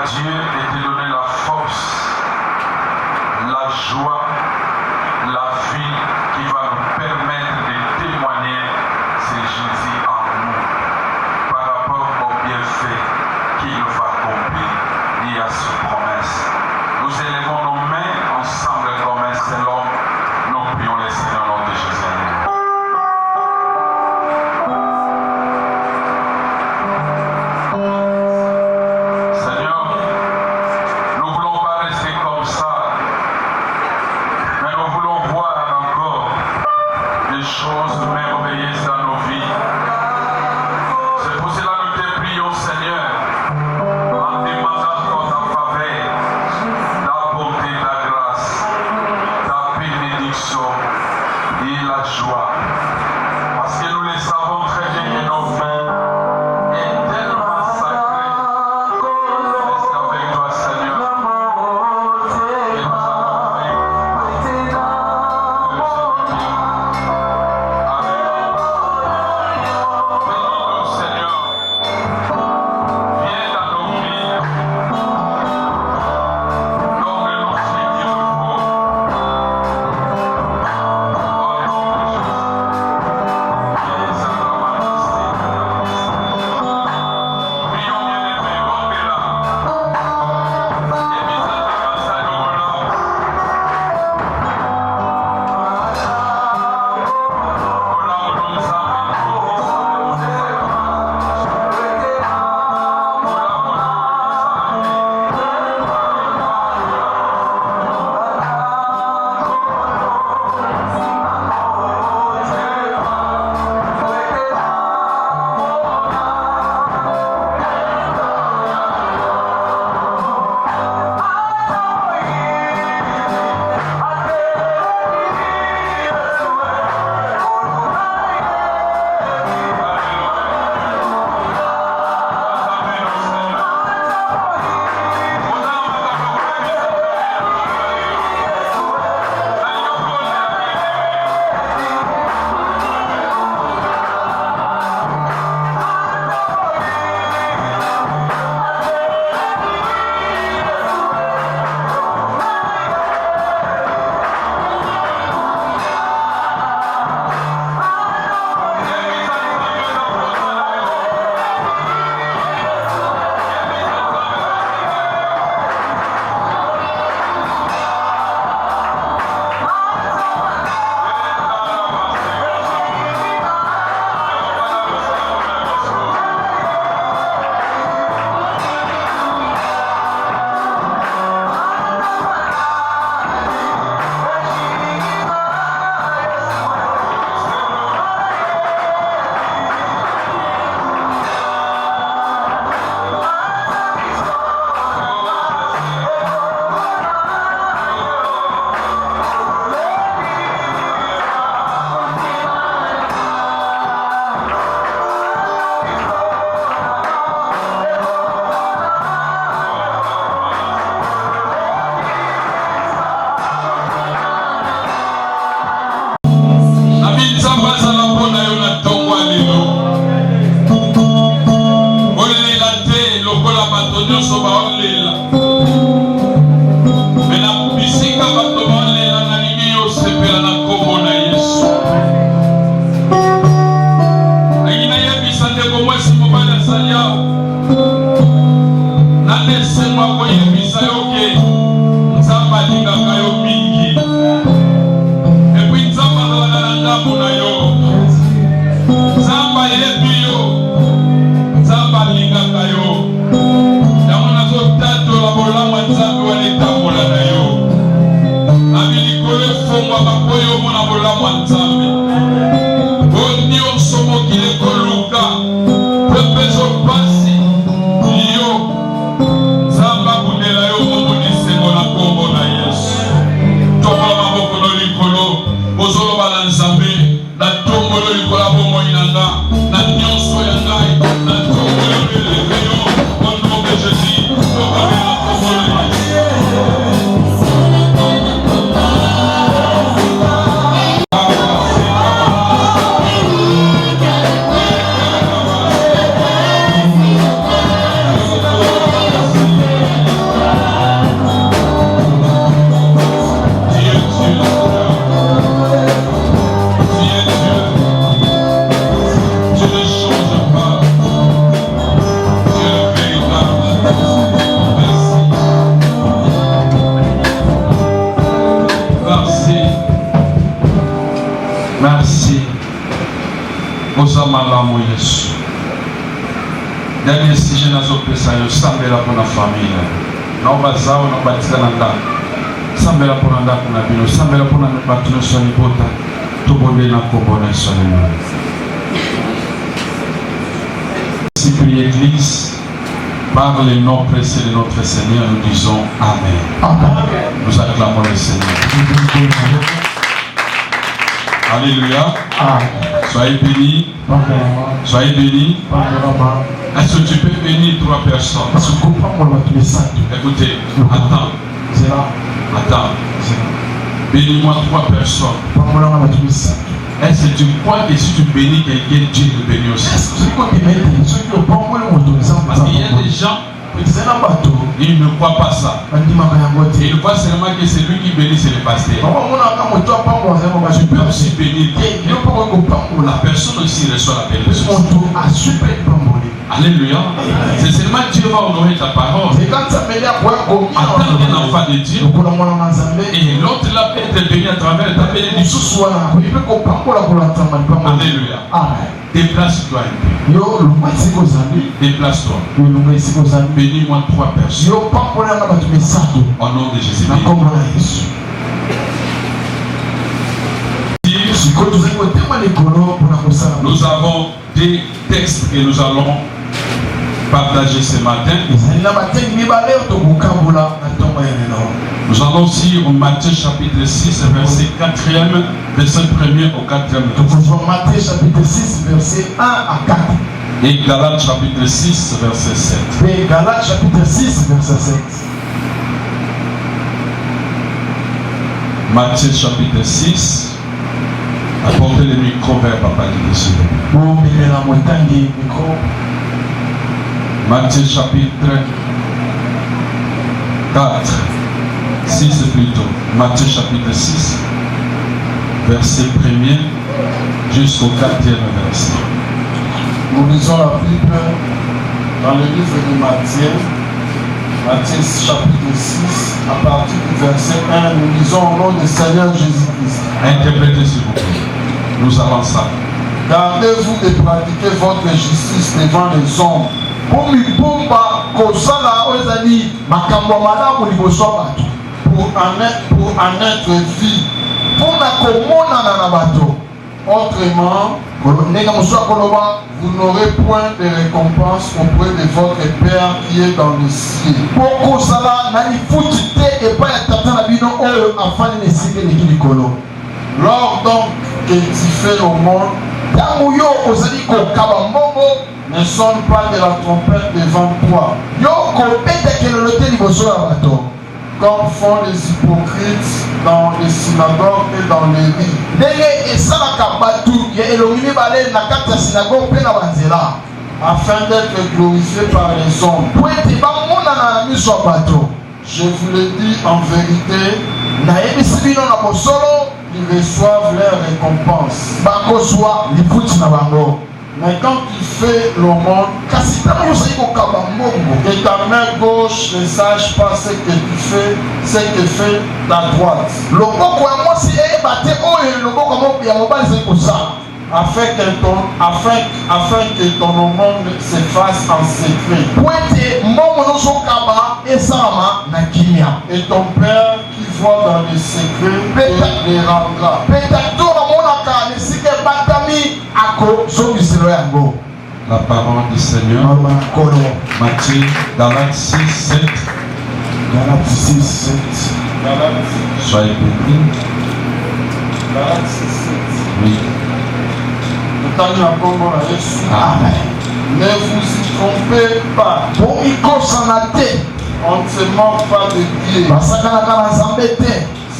Dieu de te donner la force, la joie, la vie qui va nous permettre de témoigner c'est Jésus en nous par rapport au bienfait qu'il va accomplir et à ses promesses. Nous élevons nos mains ensemble comme un seul homme. Nous prions le Seigneur au nom de Jésus. Thank you. azopesa yo sambela mpona famille na bazao na batika na ndako sambela mpona ndako na bino sambela mpona bato nyonso ya libota tobonde na kombo na yesu alléluia. Si prie l'église par le nom précieux de notre Seigneur, nous disons Amen. Amen. Nous acclamons le Seigneur. Alléluia. Amen. Soyez bénis. Soyez bénis. Est-ce que tu peux bénir 3 personnes? Écoutez, attends. Bénis-moi 3 personnes. Est-ce que tu crois que si tu bénis quelqu'un, Dieu te bénit aussi? Parce qu'il y a des gens, ils ne croient pas ça. Ils croient seulement que c'est lui qui bénit, c'est le pasteur. Tu peux aussi bénir quelqu'un. La personne aussi reçoit la bénédiction. Alléluia. C'est seulement Dieu va honorer ta parole. Attends un enfant de Dieu. Et l'autre là peut être béni à travers ta bénédiction. Alléluia. Déplace-toi un peu. Déplace-toi. Bénis-moi 3 personnes. Au nom de Jésus. Nous avons des textes que nous allons partager ce matin. Nous allons aussi au Matthieu chapitre 6, verset 4e, verset 1er au 4e. Matthieu chapitre 6, verset 1 à 4. Et Galates chapitre 6, verset 7. Et Galates chapitre 6, verset 7. Matthieu chapitre 6. Apportez le micro vers Papa ici. Matthieu chapitre 4. 6 plutôt. Matthieu chapitre 6. Verset 1er jusqu'au 4e verset. Nous lisons la Bible dans le livre de Matthieu. Matthieu chapitre 6, à partir du verset 1, nous lisons au nom du Seigneur Jésus-Christ. Interprétez s'il vous plaît. Nous allons ça. Gardez-vous de pratiquer votre justice devant les hommes. Pour en être vie. Autrement, vous n'aurez point de récompense auprès de votre Père qui est dans le ciel. Lors donc que tu fais au monde, ne sonne pas de la trompette devant toi, comme font les hypocrites dans les synagogues et dans les rues, afin d'être glorifiés par les hommes. Je vous le dis en vérité, ils reçoivent leur récompense. Mais quand tu fais l'aumône, que ta main gauche ne sache pas ce que tu fais, ce que fait ta droite, afin que ton aumône se fasse en secret. Et ton Père qui voit dans les secrets te les rendra. La parole du Seigneur. Matthieu, Galates 6, 7. Galates 6, 7. Soyez bénis. Galates 6, 7. Oui. Amen. Ne vous y trompez pas. On ne se moque pas de Dieu.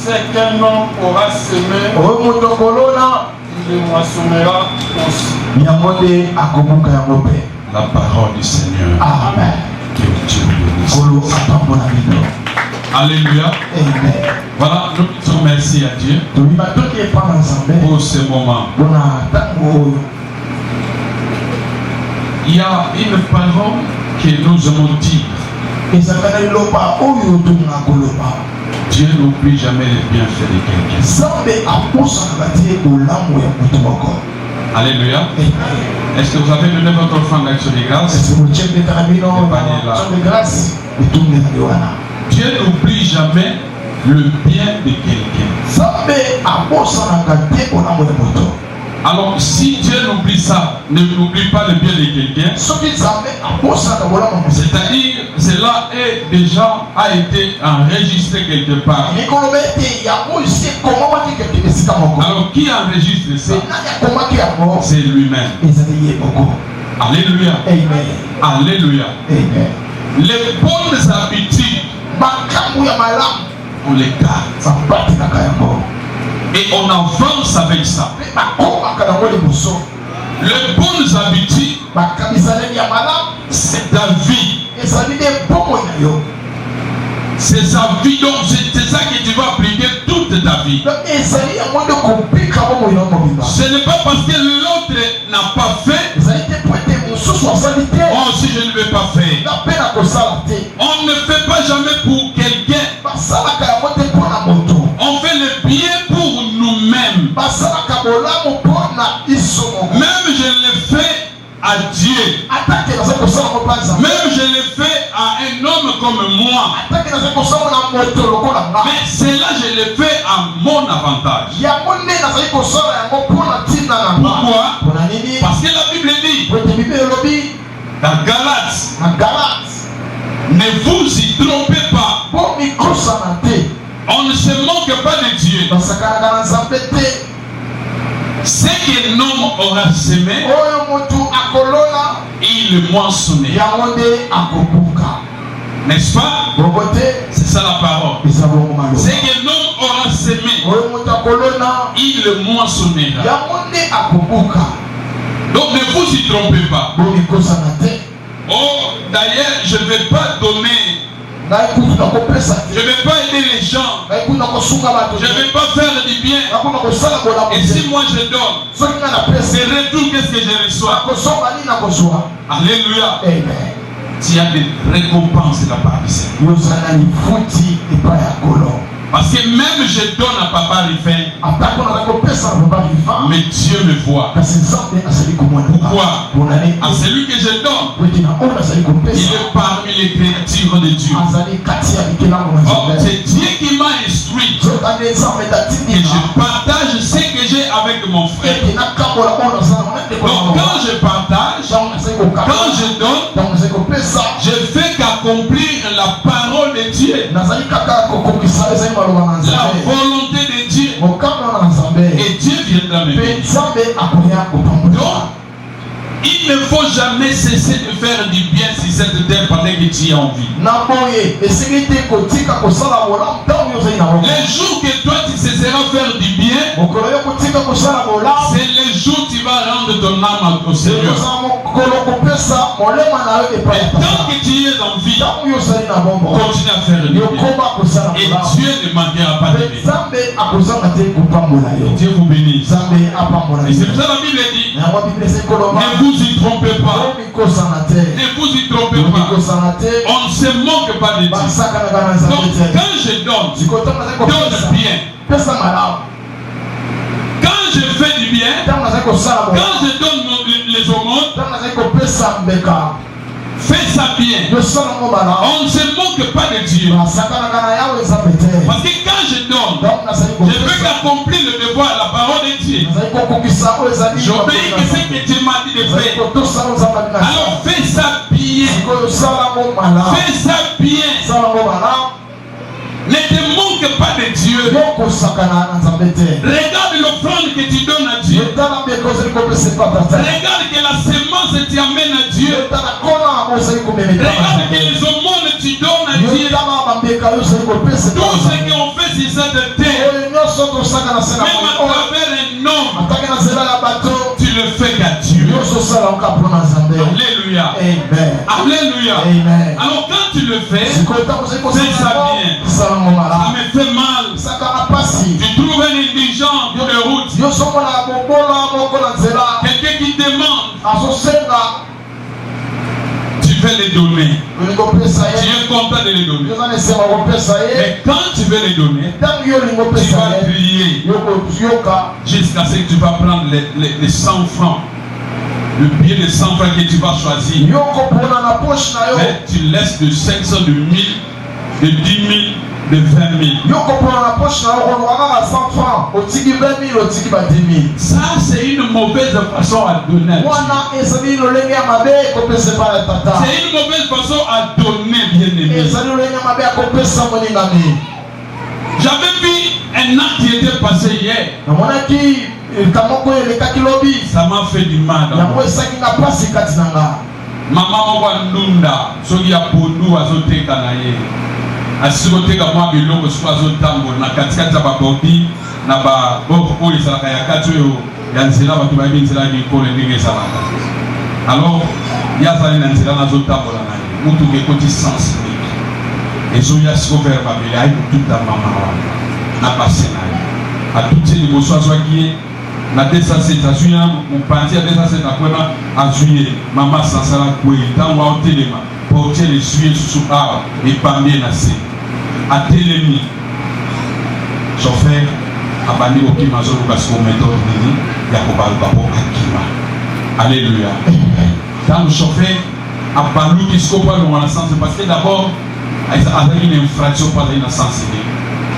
C'est qu'un homme aura semé, il le moissonnera aussi. La parole du Seigneur. Amen. Que Dieu bénisse. Alléluia. Amen. Voilà, nous disons merci à Dieu pour ce moment. Il y a une parole que nous aimons dire. Dieu n'oublie jamais les bienfaits de quelqu'un. Alléluia. Est-ce que vous avez donné votre offrande d'action de grâce? Dieu n'oublie jamais le bien de quelqu'un. Alors, si Dieu n'oublie ça, ne n'oublie pas le bien de quelqu'un, c'est-à-dire, cela est déjà a été enregistré quelque part. Alors, qui enregistre ça? C'est lui-même. Alléluia. Amen. Alléluia. Amen. Les bonnes habitudes, on les garde. Et on avance avec ça. Les bonnes habitudes, c'est ta vie. C'est sa vie, donc c'est ça que tu vas appliquer toute ta vie. Ce n'est pas parce que l'autre n'a pas fait. Oh, si je ne vais pas faire. On ne fait pas jamais pour quelqu'un. On fait le bien pour nous-mêmes. Même je le fais à Dieu. Même je le fais à un homme comme moi. Mais cela je le fais à mon avantage. Pourquoi? Parce que la Bible dit dans Galates, ne vous y trompez pas. On ne se moque pas de Dieu. Ce qu'un homme aura semé, il moissonnera. N'est-ce pas? C'est ça la parole. Ce qu'un homme aura semé, il moissonnera. Donc ne vous y trompez pas. Oh, d'ailleurs, je ne vais pas donner. Je ne vais pas aider les gens. Je ne vais pas faire du bien. Et si moi je donne, c'est retour, qu'est-ce que je reçois? Alléluia. Il y a des récompenses de la part du Seigneur. Parce que même je donne à Papa Rifin, mais Dieu me voit. Pourquoi? À celui que je donne, il est parmi les créatures de Dieu. Oh, c'est Dieu qui m'a instruit que je partage ce que j'ai avec mon frère. Donc quand je partage, quand je donne, je fais qu'accomplir la parole de Dieu, la volonté de Dieu, et Dieu viendra me bénir. Donc, il ne faut jamais cesser de faire du bien sur cette terre pendant que tu as envie. Les jours que toi tu cesseras faire du bien, c'est les jours où tu vas rendre ton âme au Seigneur. Et tant que tu es en vie, continue à faire du bien. Et Dieu ne manquera pas de bénir. Dieu vous bénisse. Et c'est pour ça la Bible dit, ne vous y trompez pas. Ne vous y trompez pas. On ne se moque pas de Dieu. Donc quand je donne bien. Quand je fais du bien, quand je donne les aumônes, fais ça bien. On ne se moque pas de Dieu. Parce que quand je donne, je veux qu'accomplir le devoir, la parole de Dieu. J'obéis que ce que Dieu m'a dit de faire. Alors fais ça bien. Fais ça bien. Ne te moque pas de Dieu. Regarde l'offrande que tu donnes à Dieu. Regarde que la semence t'amène à Dieu. Regarde que les aumônes tu donnes à Dieu. Tout ce qu'on fait sur cette terre, même à travers un homme, tu le fais qu'à Dieu. Alléluia. Alléluia. Alors quand tu le fais, fais ça bien. Ça me fait mal. Tu trouves un indigent sur les routes. Quelqu'un qui demande, tu veux les donner. Tu es content de les donner. Mais quand tu veux les donner, tu vas crier jusqu'à ce que tu vas prendre les 100 francs. Le billet de 100 francs que tu vas choisir, mais tu laisses de 500, de 1000, de 10 000, de 20 000. Ça, c'est une mauvaise façon à donner. C'est une mauvaise façon à donner, bien-aimé. J'avais vu un acte qui était passé hier. Ça m'a fait du mal. Maman m'a ndunda, soki ya pondu azoteka na ye. Asikoteka mwa biloko soki azotambola na katikati ya babodi na ba oyo ezalaka ya kati oyo ya nzela bato bayebi nzela ya mikolo ndenge ezalaka. Alors ye azali na nzela nazotambola na ye mutuka ekoti sens unique ezoya siko vers babele ayi kotuta mama wana na base na ye atuti liboso azwaki ye na 207 azwi na mopanzi ya 207 akwena azwi ye mama sansala kwei ntango aotelema portier esui esusu awa epambi ye na se atelemi chauffeur abandi kokima azoluka siko méthode nini ya kobaluka po akima. Alléluia. Ntango chauffeur abaluki siko po alonga na sens parce que d'abord azalaki na infraction po azali na sens ne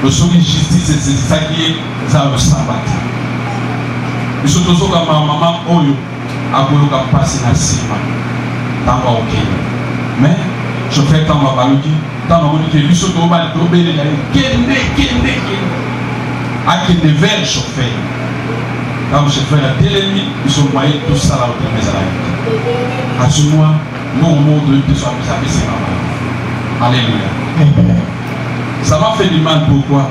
losoki justice esesisaki ye eza yosambati biso tozokama mama oyo akoyoka mpasi na nsima ntango aokende mais chauffeur ntango abaluki ntango amoni ke biso tobelela ye kende akende vers chauffeur ntango chauffeur atelemi biso mwaye tosala otelema ezalaki azumwa mbongo moko toyebi te so apesi mama. Alléluia. Ça m'a fait du mal, pourquoi?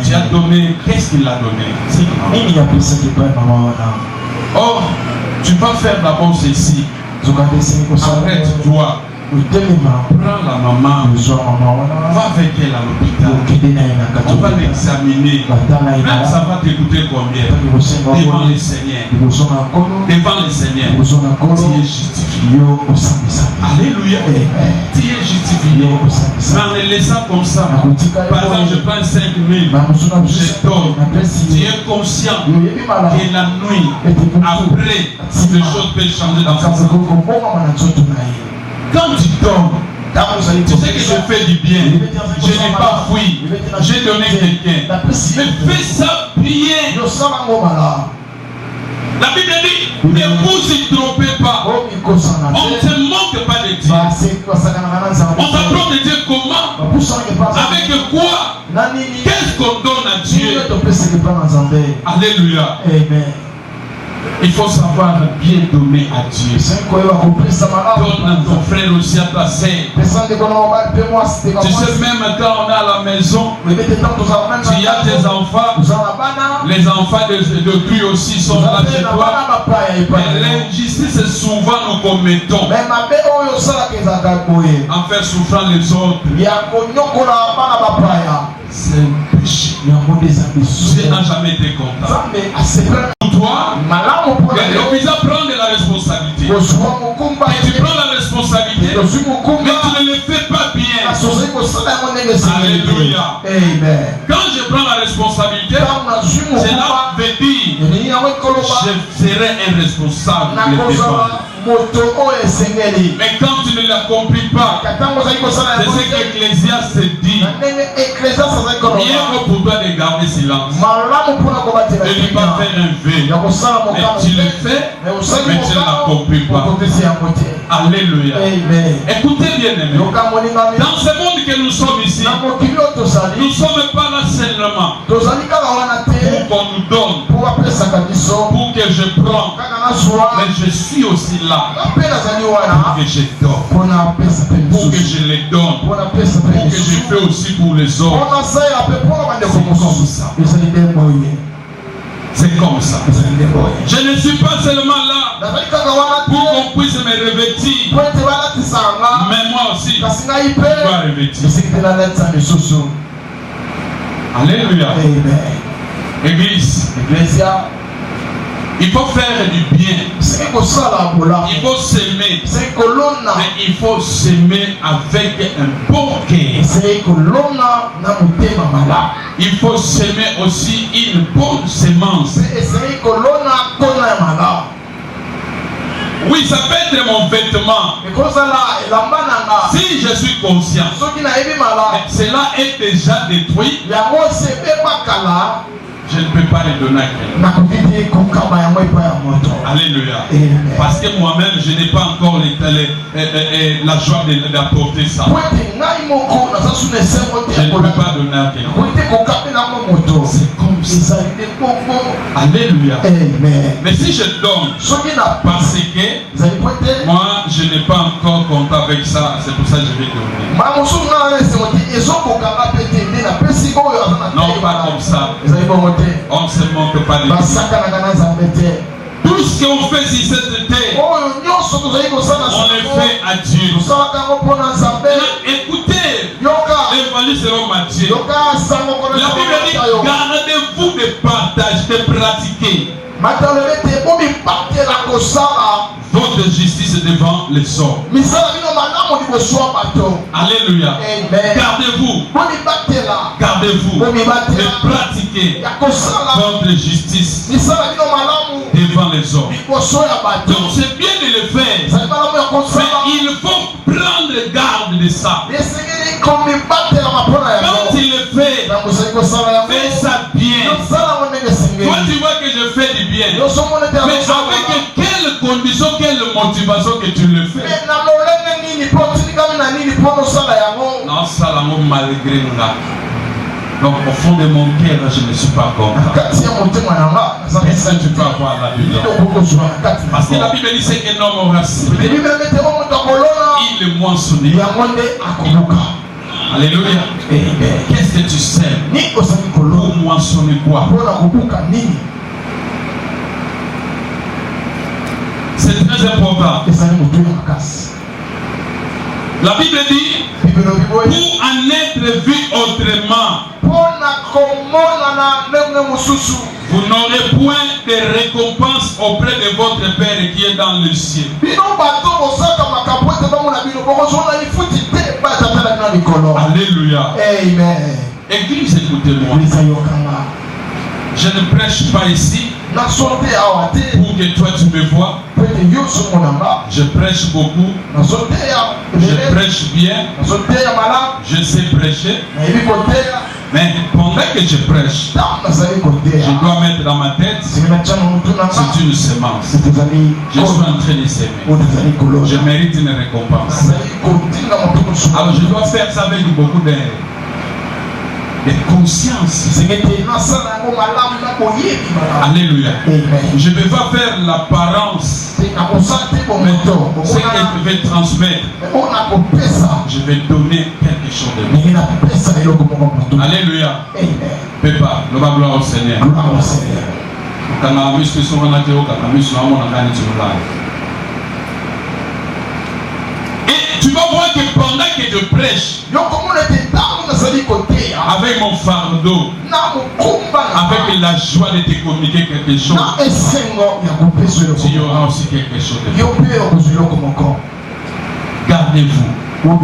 Tu as donné, qu'est-ce qu'il a donné? Oh, tu vas faire d'abord ceci. Arrête-toi. Prends la maman, va avec elle à l'hôpital. On va l'examiner. Même ça va t'écouter combien? Devant le Seigneur. Devant le Seigneur. Tu es justifié. Alléluia. Tu es justifié. Mais en le laissant comme ça, par exemple, je prends 5 000, je donne. Tu es conscient que la nuit, après, les choses peuvent changer dans ta vie. Quand tu donnes, tu sais que je fais du bien, je n'ai pas fui, j'ai donné quelqu'un. Mais fais ça bien. La Bible dit, ne vous y trompez pas. On ne te manque pas de Dieu. On t'apprend de Dieu comment? Avec quoi? Qu'est-ce qu'on donne à Dieu? Alléluia. Amen. Il faut savoir bien donner à Dieu. Donne à ton frère aussi, à ta sœur. Tu sais, même quand on est à la maison, tu as tes enfants, les enfants de Dieu aussi sont là chez toi. Mais l'injustice, souvent nous commettons en faire souffrir les autres. C'est un péché. Dieu n'a jamais été content. Toi, le visa prend de la responsabilité. Et tu prends la responsabilité, mais tu ne le fais pas bien. Alléluia. Quand je prends la responsabilité, cela veut dire je serai un responsable de l'effort. Mais quand tu ne l'accomplis pas, c'est ce qu'Ecclésiaste dit. Mieux vaut pour toi de garder silence. De ne pas faire un vœu. Mais tu le fais, mais tu ne l'accomplis pas. Alléluia. Écoutez bien, aimés. Dans ce monde que nous sommes ici, nous ne sommes pas là seulement pour qu'on nous donne, pour que je prends, mais je suis aussi là pour que je donne, pour que je les donne, pour que je fais aussi pour les autres. C'est comme ça. Je ne suis pas seulement là pour qu'on puisse me revêtir, mais moi aussi je dois revêtir. Alléluia. Église, il faut faire du bien. Il faut s'aimer. Mais il faut s'aimer avec un bon cœur. Il faut s'aimer aussi une bonne sémence. Oui, ça peut être mon vêtement. Si je suis conscient, cela est déjà détruit. Je ne peux pas les donner à quelqu'un. Alléluia. Parce que moi-même, je n'ai pas encore la joie d'apporter ça. Je ne peux pas donner à quelqu'un. C'est comme ça. Alléluia. Mais si je donne, parce que moi, je n'ai pas encore compté avec ça, c'est pour ça que je vais donner. Non, pas comme ça. On ne se manque pas de Dieu. Tout ce qu'on fait si cette terre, on le fait à Dieu. Écoutez, l'évangile selon Matthieu. La Bible dit, gardez-vous de partager, de pratiquer votre justice devant les hommes. Alléluia. Gardez-vous de pratiquer votre justice devant les hommes. Donc c'est bien de le faire, mais il faut prendre garde de ça. Quand il le fait, fais ça bien. Toi tu vois que je fais du bien, mais avec quelle condition, quelle motivation que tu le fais? Non, ça là, malgré moi. Donc au fond de mon cœur, je ne suis pas content. Est-ce que tu peux avoir la Bible? Parce que la Bible dit c'est qu'un homme aura semé, il est moissonné. Alléluia. Qu'est-ce que tu sèmes pour moissonner quoi? C'est très important. La Bible dit, pour en être vu autrement, vous n'aurez point de récompense auprès de votre Père qui est dans le ciel. Alléluia. Amen. Église, écoutez-moi. Je ne prêche pas ici pour que toi tu me vois. Je prêche beaucoup. Je prêche bien. Je sais prêcher. Mais pendant que je prêche, je dois mettre dans ma tête, c'est une semence. Je suis en train de s'aimer. Je mérite une récompense. Alors je dois faire ça avec beaucoup de conscience. Alléluia. Je ne vais pas faire l'apparence, mais ce que je vais transmettre, je vais donner quelque chose de bon. Alléluia. Papa, le gloire au Seigneur. Et tu vas voir que pendant que je prêche, avec mon fardeau, avec la joie de te communiquer quelque chose, tu auras aussi quelque chose de bon. Gardez-vous et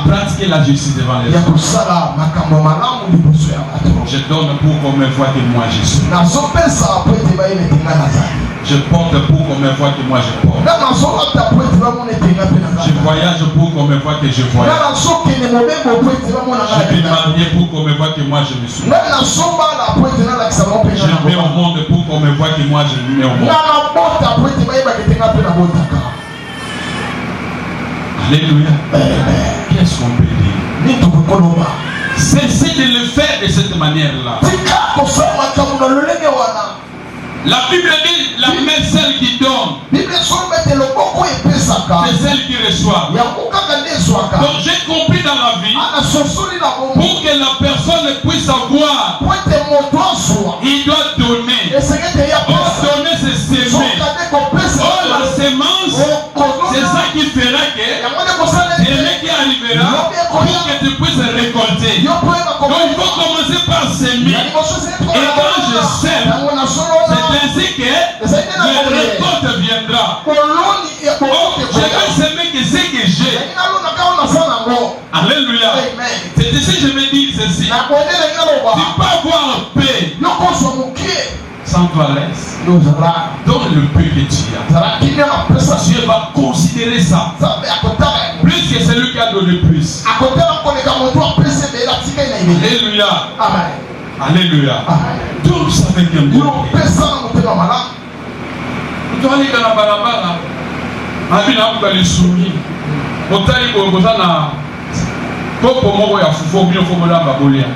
pratiquez la justice devant les hommes. Je donne pour qu'on me voie que moi je suis. Je porte pour qu'on me voie que moi je porte. Je voyage pour qu'on me voie que je voyage. Je vais marier pour qu'on me voie que moi je me suis. Je mets au monde pour qu'on me voie que moi je me mets au monde. Alléluia. Qu'est-ce qu'on peut dire? Cessez de le faire de cette manière-là. La Bible dit, la main celle qui donne, c'est celle qui reçoit. Donc j'ai compris dans la vie, pour que la personne puisse avoir, il doit donner. Or donner c'est s'aimer. Or la sémence, c'est ça qui fera que aimer qui arrivera pour que tu puisses récolter. Donc il faut commencer par s'aimer. Et quand je sème, c'est ainsi que le récolte viendra. Oh, je vais s'aimer que ce que j'ai. Alléluia. C'est ici que je vais dire ceci. Tu peux avoir paix Sens-toi à l'aise. Ozala. Donne le peu que tu as. Zala kimia pesa. Dieu va considérer ça. Zabe akotala. Plus que celui qui a donné plus. Akotala koleka moto apesa bela tika na ibe. Alléluia. Amen. Alléluia. Amen. Tout ça avec un Yo bon. pesa na motema mala. Tu vas aller dans la barabara. Abina vous allez soumis. Motali ko na popo moko ya fufo bino fo molamba bolia.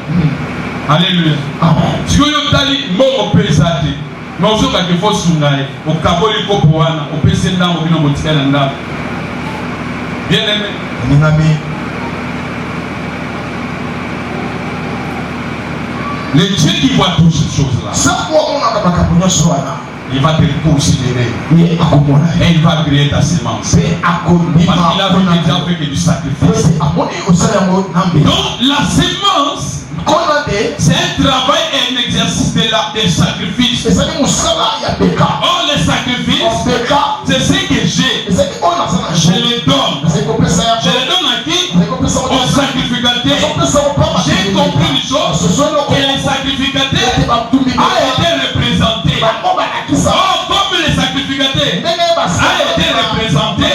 Alléluia. Amen. Si yo tali moko pesa te. Mais ozoka ke fo sungaye. O kaboli kopo wana, o pese ndango bino motika na ndango. Bien aimé. Ninami. Le Dieu qui voit toutes ces choses-là, il va te considérer et il va griller ta semence. Parce qu'il a vu que Dieu a fait que du sacrifice. Donc la semence, c'est un travail et un exercice des sacrifices. Or les sacrifices, c'est ce que j'ai. Je les donne. Je les donne à qui? Aux sacrificateurs. J'ai compris une chose, que les sacrificateurs ont été représentés. Or, comme les sacrificateurs ont été représentés,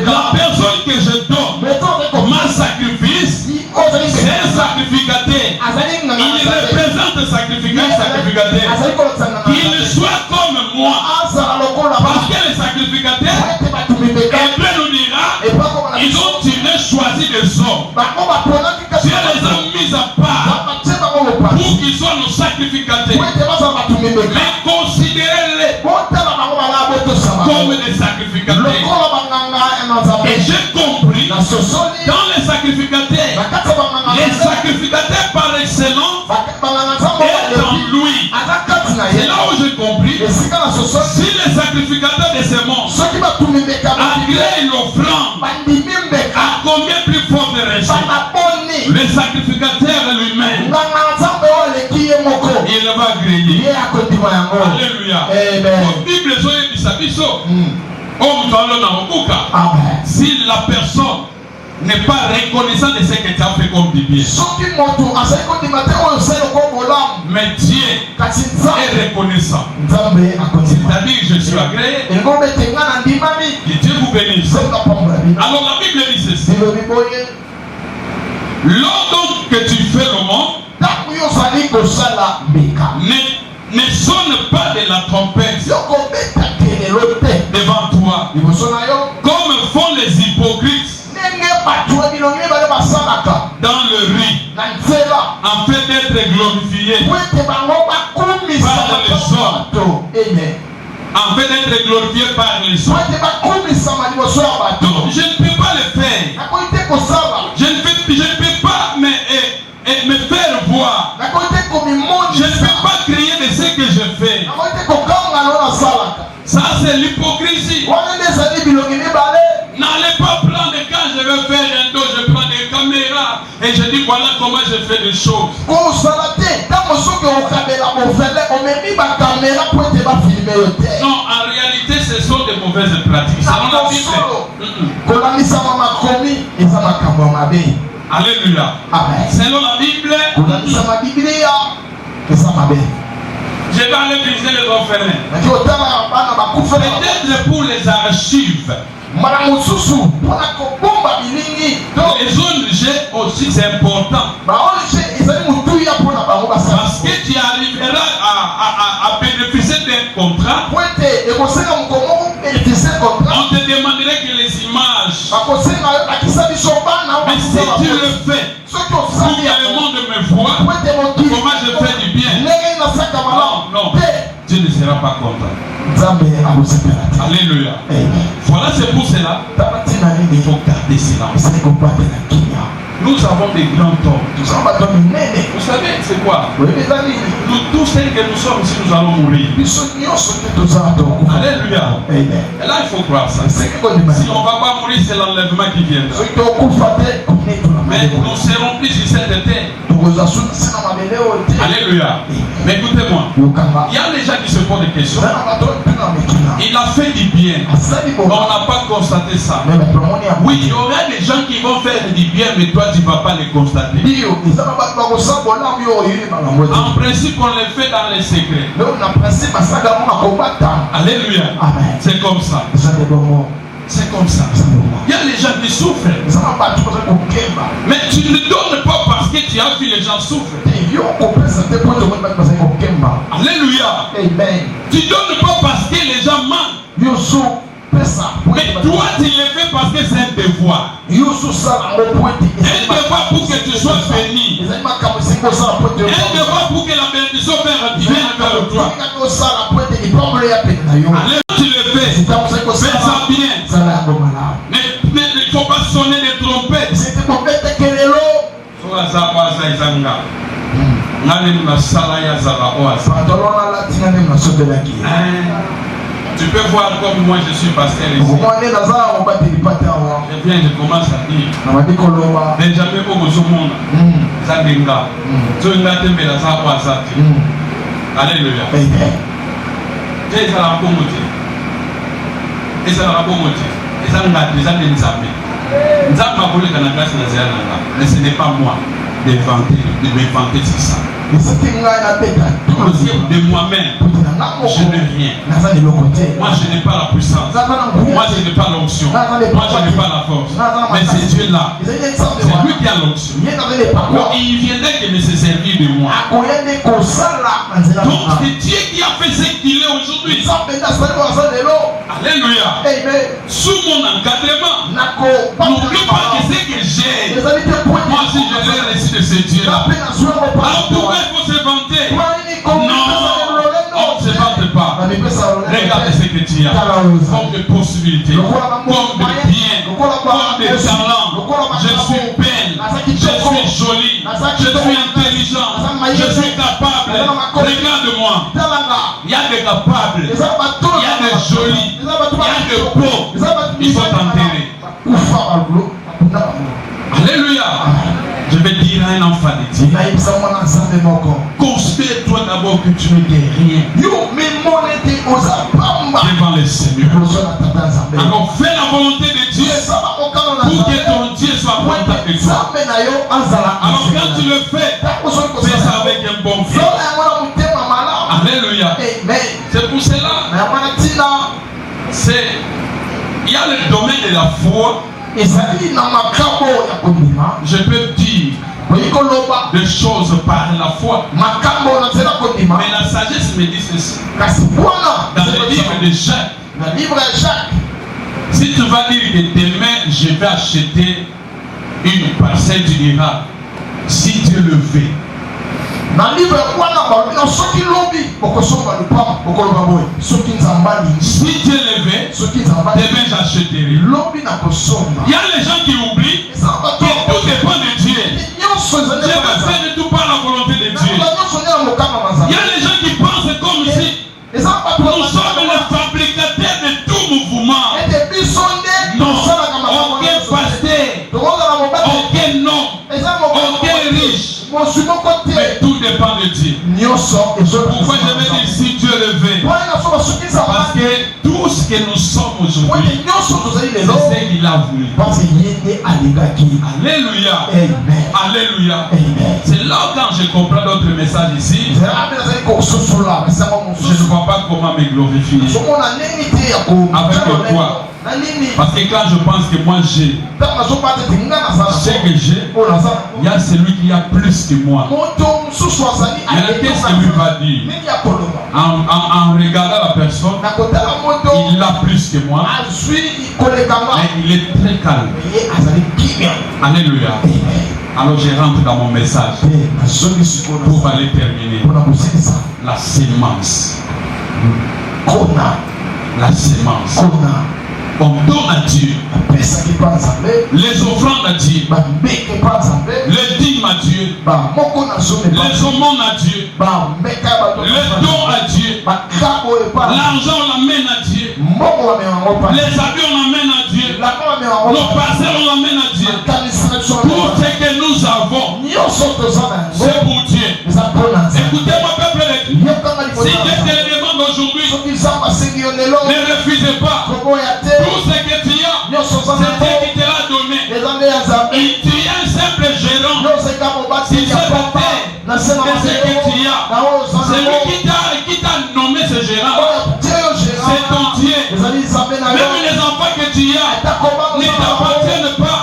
la personne que je donne, ma sacrifice, c'est un sacrificateur. Il représente le sacrificateur. Qu'il soit comme moi. Parce que les sacrificateurs, Hébreu nous dira, ils ont tiré, choisi des hommes. Dieu les a mis à part pour qu'ils soient nos sacrificateurs. Mais considérez-les comme des sacrificateurs. Et j'ai compris, dans les sacrificateurs par excellence est en lui. C'est là où j'ai compris, si les sacrificateurs de ce monde agréent l'offrande, à combien plus fort de respect le sacrificateur lui-même, il va griller. Alléluia. La Bible si la personne n'est pas reconnaissant de ce que tu as fait comme du bien, mais Dieu est reconnaissant, c'est-à-dire je suis agréé, que Dieu vous bénisse. Alors la Bible dit ceci: lorsque que tu fais le monde, ne sonne pas de la trompette devant toi, comme font les hypocrites dans le riz, en fait d'être glorifiés par les hommes. En fait d'être glorifié par les hommes. Donc je ne peux pas le faire. Je ne peux pas me faire voir. Je ne peux pas crier de ce que je fais. Ça c'est l'hypocrisie. N'allez pas prendre quand je vais faire un dos, je prends des caméras et je dis voilà comment je fais des choses. Non, en réalité ce sont des mauvaises pratiques. Alléluia. Selon la Bible, je vais aller visiter les orphelins. Peut-être pour les archives. Les ONG aussi c'est important. Parce que tu arriveras à bénéficier d'un contrat. On te demanderait que les images. Mais si tu le fais pour que le monde me voit, comment je fais du bien? Non, Dieu ne sera pas content. Alléluia. Voilà, c'est pour cela il faut garder silence. Nous avons des grands hommes. Vous savez, c'est quoi? Nous tous tels que nous sommes, si nous allons mourir. Alléluia. Et là, il faut croire ça. Si on ne va pas mourir, c'est l'enlèvement qui viendra. Mais nous serons plus sur cette terre. Alléluia. Mais écoutez-moi, il y a des gens qui se posent des questions. Il a fait du bien, on n'a pas constaté ça. Oui, il y aura des gens qui vont faire du bien, mais toi tu ne vas pas les constater. En principe, on les fait dans les secrets. Alléluia. C'est comme ça. C'est comme ça. Il y a des gens qui souffrent. Mais tu ne donnes pas parce que tu as vu les gens souffrir. Alléluia. Amen. Tu ne donnes pas parce que les gens manquent. Mais toi tu le fais parce que c'est un devoir. Un devoir pour que tu sois béni. Un devoir pour que la bénédiction vienne vers toi. Alléluia, tu le fais. Fais ça bien. Mais il ne faut pas sonner des trompettes. Tu peux voir comme moi je suis pasteur ici. Je viens, je commence à dire. Benjamin Omozomona. Zandenga. Zonga tembela za kwa zati. Alléluia. Eza la pomote. Eza la pomote. Eza ngati nzambe. Nzamba koleka na grâce na zela nanga. Mais ce n'est pas moi de m'inventer c'est ça. De moi-même, je n'ai rien. Moi, je n'ai pas la puissance. Moi, je n'ai pas l'onction. Moi, je n'ai pas la force. Mais c'est Dieu là. C'est lui qui a l'onction. Donc, il viendrait que me se servir de moi. Donc, c'est Dieu qui a fait ce qu'il est aujourd'hui. Alléluia. Sous mon encadrement, n'oublie pas que c'est que j'ai. Moi, si je l'ai reçu de ce Dieu-là. Alors, pourquoi il faut se vanter? Non, on ne se vante pas. Regarde ce que tu as comme de possibilités, comme de biens, comme de talents. Je suis belle, je suis jolie, je suis intelligent, je suis capable. Regarde-moi. Il y a des capables, il y a des jolis, il y a des beaux. Il faut t'enterrer. Alléluia. Je vais dire à un enfant de Dieu, considère-toi d'abord que tu n'es rien devant le Seigneur. Alors fais la volonté de Dieu pour que ton Dieu soit content de toi. Alors quand tu le fais, fais ça avec un bon cœur. Alléluia. C'est pour cela, il y a le domaine de la foi. Je peux dire des choses par la foi. Mais la sagesse me dit ceci. Dans le livre de Jacques, si tu vas dire que demain je vais acheter une parcelle, tu diras si Dieu le veut. Si Dieu le veut, demain j'achèterai. Il y a les gens qui oublient que tout dépend de Dieu. Dieu va faire de tout par la volonté de Dieu. Il y a les gens qui pensent comme si nous sommes les fabricateurs de tout mouvement. Non, aucun pasteur, aucun homme, aucun riche. Mais tout dépend de Dieu. Pourquoi je vais dire si Dieu le veut? Parce que tout ce que nous sommes aujourd'hui, c'est ce qu'il a voulu. Alléluia. Alléluia. C'est là quand je comprends d'autres messages ici. Je ne vois pas comment me glorifier. Avec quoi? Parce que quand je pense que moi j'ai ce que j'ai, il y a celui qui a plus que moi. Mais qu'est-ce que lui va dire? En regardant la personne, il a plus que moi, mais il est très calme. Alléluia. Alors je rentre dans mon message pour aller terminer. La sémence. La sémence. On donne à Dieu les offrandes à Dieu, les dîmes à Dieu, les aumônes à Dieu, les dons à Dieu, l'argent on l'amène à Dieu, les habits on l'amène à Dieu, nos parcelles on l'amène à Dieu. Tout ce que nous avons, c'est pour Dieu. Écoutez-moi, peuple de Dieu. Si Dieu te le demande aujourd'hui, ne refusez pas. Tout ce que tu as, c'est Dieu qui te l'a donné. Et tu es un simple gérant. Si je te de ce que tu as, c'est lui qui t'a nommé ce gérant. C'est ton Dieu. Même les enfants que tu as ne t'appartiennent pas.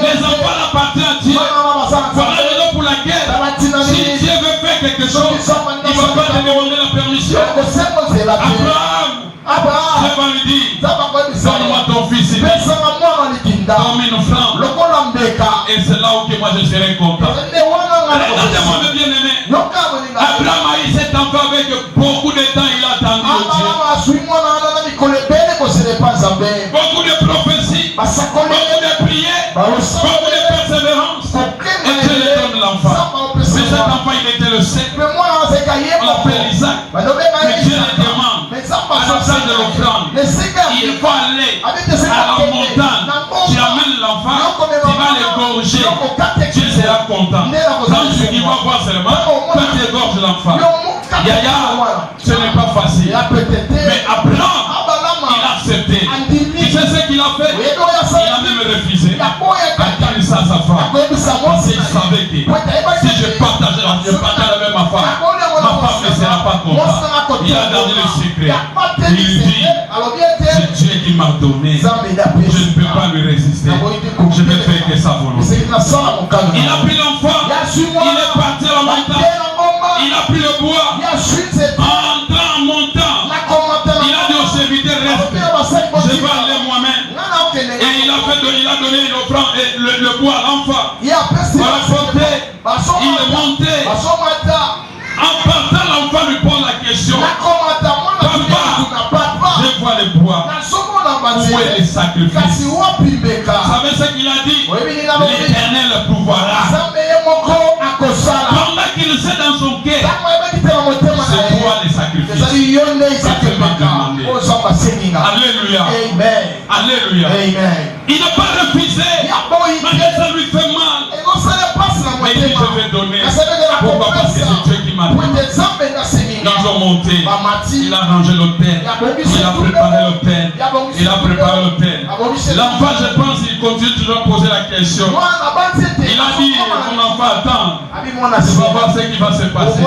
Les enfants appartiennent à Dieu. Voilà la raison pour laquelle, si Dieu veut faire quelque chose, il ne va pas te demander la permission. Abraham, Dieu va lui dire, donne-moi ton fils ici. Donne-moi une offrande. Et c'est là où que moi je serai content. Regardez-moi mes bien-aimés. Abraham a eu cet enfant avec beaucoup de temps, il a attendu Dieu. Beaucoup de prophéties, beaucoup de prières, beaucoup de persévérance. Et Dieu lui donne l'enfant. Mais cet enfant, il était le seul. On l'appelle Isaac. Mais Dieu lui demande, à la salle de l'offrande, il faut aller à la montagne. Tu amènes l'enfant, tu vas l'égorger. Dieu sera content. Quand il va voir seulement, quand tu égorges l'enfant, Yaya, ce n'est pas facile. Mais Abraham, il a accepté. Tu sais ce qu'il a fait? Il a même refusé. Attendre ça à sa femme. Parce qu'il savait que si je partage même ma femme ne sera pas contente. Il a gardé le secret. Il dit, c'est Dieu qui m'a donné. Je ne peux pas lui résister. Je vais faire que sa volonté. Il a pris l'enfant. Il est parti à la montagne. Il a pris le bois. En entrant en montant, il a dit au serviteur, reste. Je vais aller moi-même. Et il a donné l'offrande et le bois à l'enfant. Il a porté. Il est monté. En partant, l'enfant lui pose la question. Papa, je vois le bois. Où est le sacrifice? Vous savez ce qu'il a dit? L'Éternel pouvoira. Pendant qu'il sait dans son cœur, c'est toi le sacrifice. Alléluia. Alléluia. Il n'a pas refusé. Malgré ça lui fait mal. Mais il dit, je vais donner. Pourquoi? Parce que c'est Dieu qui m'a donné. Ils ont monté. Il a rangé l'autel. Il a préparé l'autel. Il a préparé l'autel. L'enfant, je pense, il continue toujours à poser la question. Il a dit, mon enfant, attends. Tu vas voir ce qui va se passer.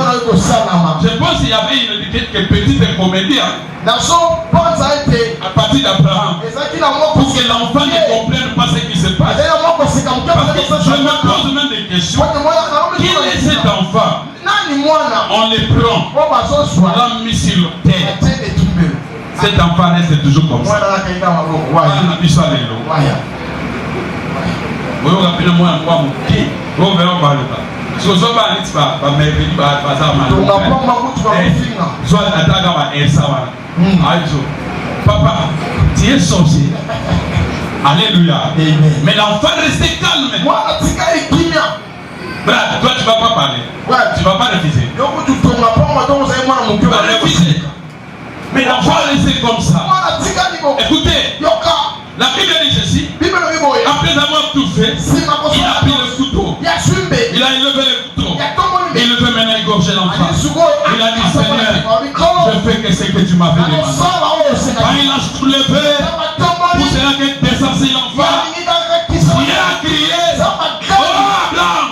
Je pense qu'il y avait quelques petites comédies à partir d'Abraham pour que l'enfant ne comprenne pas ce qui se passe. Parce que je me pose même des questions. Qui est cet enfant? On les prend, on l'a mis sur l'autel. Cet enfant reste toujours comme ça. Papa, tu es sorcier. Alléluia. Mais l'enfant restait calme. Brad, toi tu ne vas pas parler. Tu ne vas pas refuser. Tu vas refuser. Mais l'enfant restait comme ça. Écoutez, la Bible dit ceci. Après avoir tout fait, il a pris le couteau. Il a élevé le couteau. Il veut maintenant égorger l'enfant. Il a dit, Seigneur, je fais que ce que tu m'avais demandé. Quand il a soulevé, pour cela que descendit l'enfant, il a crié, oh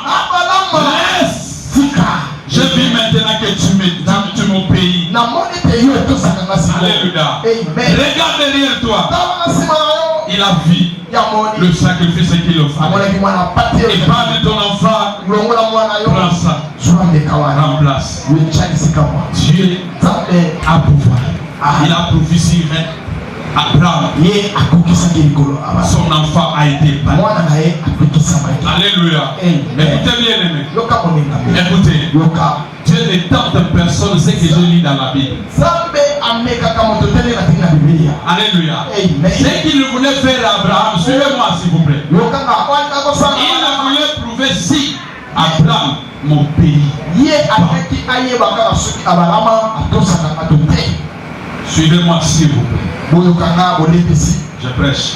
Abraham, laisse. Je vis maintenant que tu m'obéis. Alléluia. Regarde derrière toi. Il a vu le sacrifice qu'il offre. Et parle de ton enfant. Prends ça. Remplace. Dieu a pouvoir. Il a prophétisé Abraham. Son enfant a été banni. Alléluia. Écoutez bien, aimé. Écoutez. Dieu ne tente personne, ce que je lis dans la Bible. Alléluia. Ce qu'il voulait faire à Abraham, suivez-moi s'il vous plaît. Il voulait prouver si Abraham, mon pays. Suivez-moi s'il vous plaît. Je prêche.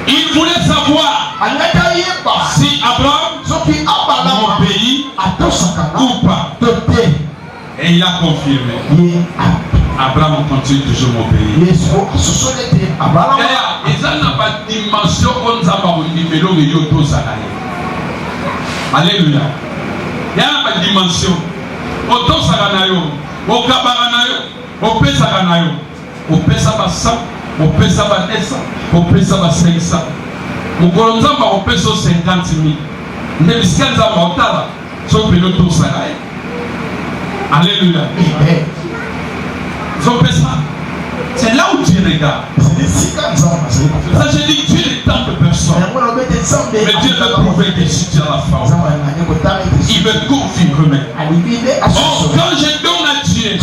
Il voulait savoir si Abraham, mon pays, ou pas. Et il a confirmé. Abraham continue toujours m'obéir. Et ça n'a pas de dimension comme ça. Alléluia. Il n'y a pas de dimension. Auto Saganayo, au Kabaranayo, au Pesaganayo, au Pesabassa, au Pesabadessa, au Pesabasensa. Au Golonzamba, au Peso 50 000. Nebiskanza Mautala, sauf que l'auto Saganayo. Alléluia. C'est là où Dieu regarde. Ça, je dis Dieu est tant de personnes. Mais Dieu veut prouver que si tu as la force, il veut confirmer. Oh, quand je donne à Dieu,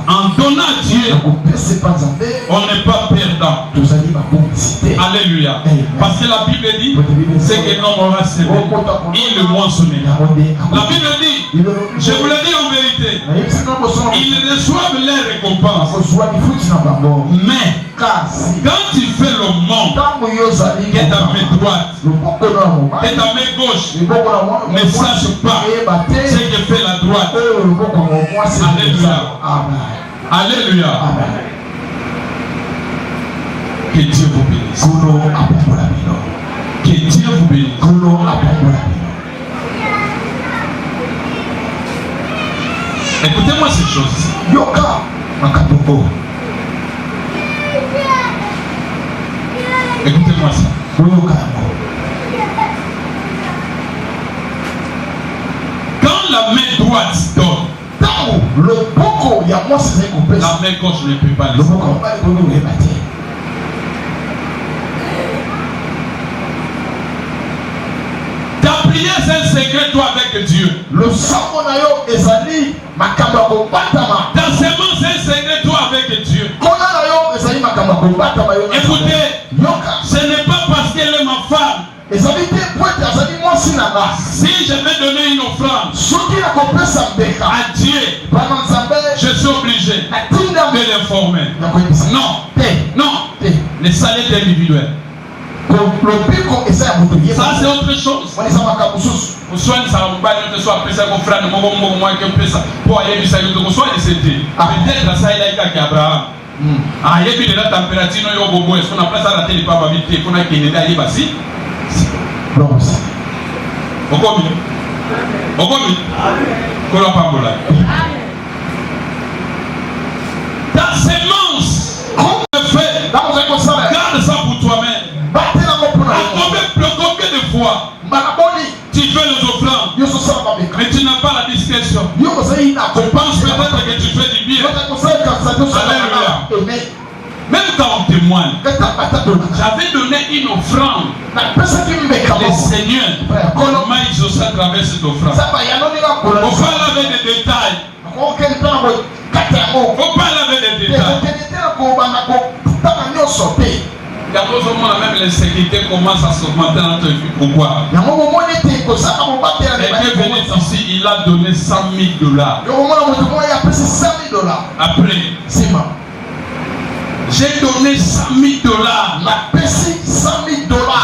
en donnant à Dieu, on n'est pas perdant. Alléluia. Parce que la Bible dit, c'est que l'homme aura semé, il le moissonnera. La Bible dit, je vous le dis en vérité, ils reçoivent les récompenses. Mais quand tu fais le monde, que ta main droite, que ta main gauche ne sache pas ce que fait la droite. Alléluia. Alléluia. Que Dieu vous bénisse. Que Dieu vous bénisse. Écoutez-moi ces choses. Écoutez-moi ça. Quand la main droite donne, la main gauche ne peut pas laisser. Ta prière, c'est un secret, toi, avec Dieu. Ta semence, c'est un secret, toi, avec Dieu. Écoutez, ce n'est pas parce qu'elle est ma femme. Si je vais donner une offrande à Dieu, je suis obligé de l'informer. Non, non, les salaires individuels. Ça c'est autre chose. Soit ça va soit après ça qu'on fera de mon moi que ça pour aller du salut de soit c'était. Peut-être ça il a été Abraham. Ah il y a de la température no yo bobo est-ce qu'on a place à la télé pas vite pour na kene d'aller basi. Non. Okomi. Okomi. Kola pambola. Ta semence. Comment fait? Garde ça pour toi-même. Combien de fois tu fais les offrandes, mais tu n'as pas la discrétion. Tu penses peut-être que tu fais du bien. Alléluia. Même quand on témoigne, j'avais donné une offrande. Le Seigneur m'a exaucé à travers cette offrande. On parle avec des détails. On parle avec des détails. Même l'insécurité commence à s'augmenter dans notre vie. Pourquoi? Et que venait ici, il a donné $100,000. Après, j'ai donné $100,000.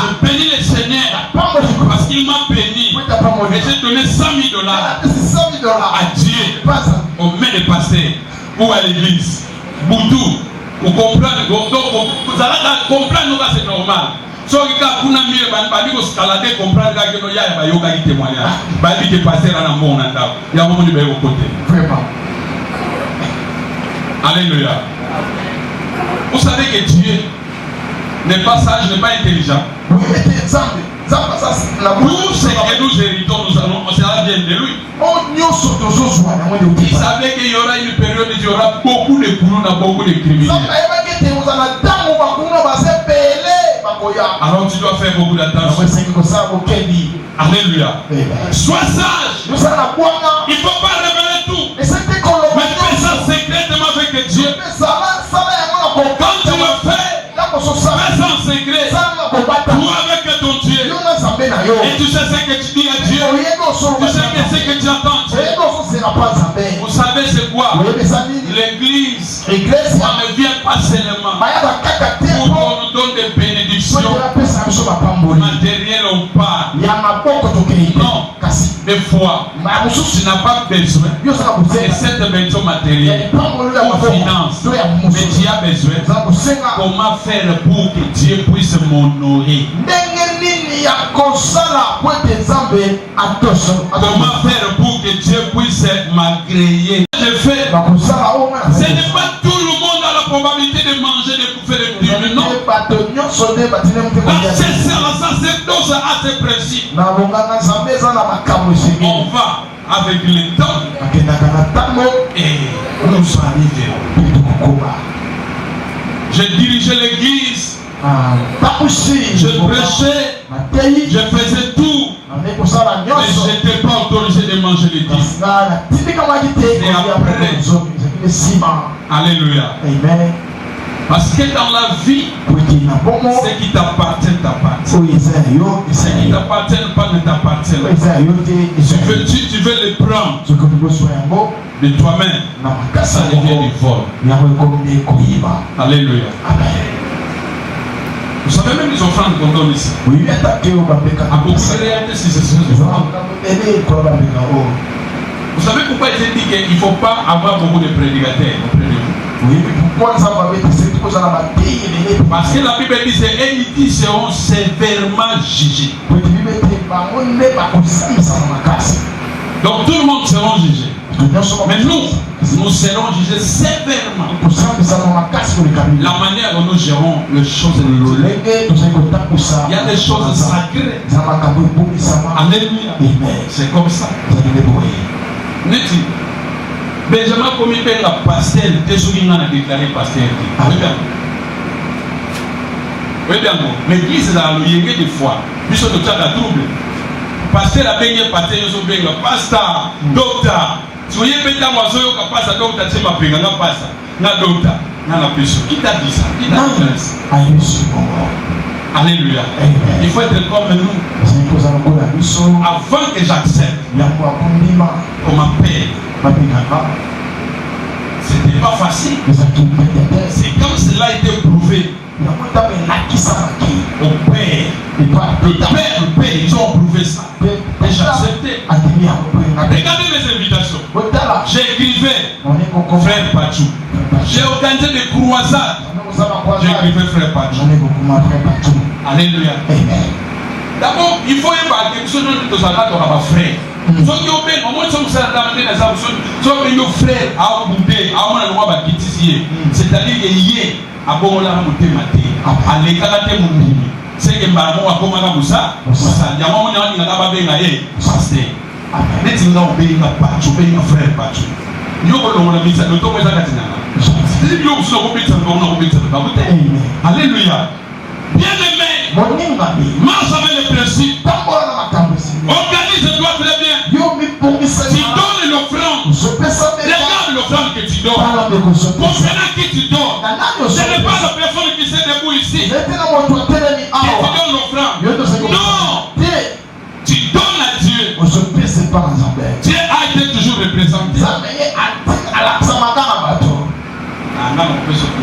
Je bénis le Seigneur parce qu'il m'a béni. Et j'ai donné $100,000 à Dieu, aux mains des pasteurs ou à l'église. Boudou. Vous comprenez, donc vous allez comprendre que c'est normal. So que quand on a mis le bandi au escalader, comprendre que no ya ba yoga qui témoignage. Bandi qui passer là dans mon anda. Il y a un moment de au côté. Vraiment. Alléluia. Vous savez que Dieu n'est pas sage, n'est pas intelligent. Tout ce que nous héritons, on sera bien de lui. Il savait qu'il y aura une période où il y aura beaucoup de boulot, beaucoup de criminels. Alors tu dois faire beaucoup d'attention. Alléluia. Sois sage. Il ne faut pas révéler tout. Mais fais ça secrètement avec Dieu. Quand tu le fais, fais ça en secret. Toi avec ton Dieu. Et tu sais ce que tu dis à Dieu. Tu sais ce que tu entends Dieu. Vous savez c'est quoi? L'église, ça ne vient pas seulement pour qu'on nous donne des bénédictions matérielles, on parle. Non. Des fois, tu n'as pas besoin de cette bénédiction matérielle ou finance, mais tu as besoin. Comment faire pour que Dieu puisse m'honorer? Comment faire pour que Dieu puisse m'agréer? Je fais. Ce n'est pas tout le monde a la probabilité de manger des bouffées de Dieu, non? Ça, c'est dans ses principes. On va avec le temps et nous sommes arrivés. J'ai dirigé l'église, je prêchais, je faisais tout, mais je n'étais pas autorisé de manger le disque. Et après, alléluia. Amen. Parce que dans la vie, ce qui t'appartient, t'appartient. Ce qui t'appartient pas ne t'appartient pas. Tu veux le prendre de toi-même, ça devient du vol. Alléluia. Vous savez même les offrandes qu'on donne ici. À beaucoup de réalités, si c'est ça. Vous savez pourquoi il s'est dit qu'il ne faut pas avoir beaucoup de prédicateurs auprès de vous? Oui, pourquoi ça va être cette chose à la parce que la Bible dit que ils seront sévèrement jugés. Donc tout le monde sera jugé. Mais nous serons jugés sévèrement. La manière dont nous gérons les choses de il y a des choses sacrées. Alléluia. C'est comme ça. Neti. Benjamin Komi fait la pasteur, désolé, on a déclaré pasteur. Oui, bien, mais l'église est dans le yégué des fois. Puisque nous avons la trouble. Pasteur a baigné, pasteur, nous avons baigné, pasteur, docteur. Si vous voyez, moi, je suis pasteur, docteur, tu m'as payé, non, pasteur, non, docteur, non, la personne. Qui t'a dit ça? Qui t'a dit ça? Alléluia. Il faut être comme nous. Avant que j'accepte, comme un père, c'était pas facile. C'est comme cela a été prouvé. Au père, ils ont prouvé ça. Et j'ai accepté. Regardez mes invitations. J'écrivais frère Pachou. J'ai organisé des croisades. J'écrivais frère Pachou. Alléluia. D'abord, il faut évaluer que ce nom de Tozana aura frère. Soki au moins si vous avez des frères, c'est-à-dire que hier, à bon la monté maté, à l'éclaté mon mimi. C'est que Maramoo a commencé à ça. Il y a un moment où il n'a pas bien aillé. Pasteur. Net il n'a pas bien Pachou, bien frère Pachou. Nous avons la mise à notre maison à Katinana. Si nous sommes au alléluia. Bien aimé, marche avec les principes. Organise-toi très bien. Tu donnes l'offrande. Regarde l'offrande que tu donnes. Concernant qui tu donnes. Ce n'est pas la personne qui s'est debout ici qui te donne l'offrande. Non. Tu donnes à Dieu. Dieu a été toujours représenté.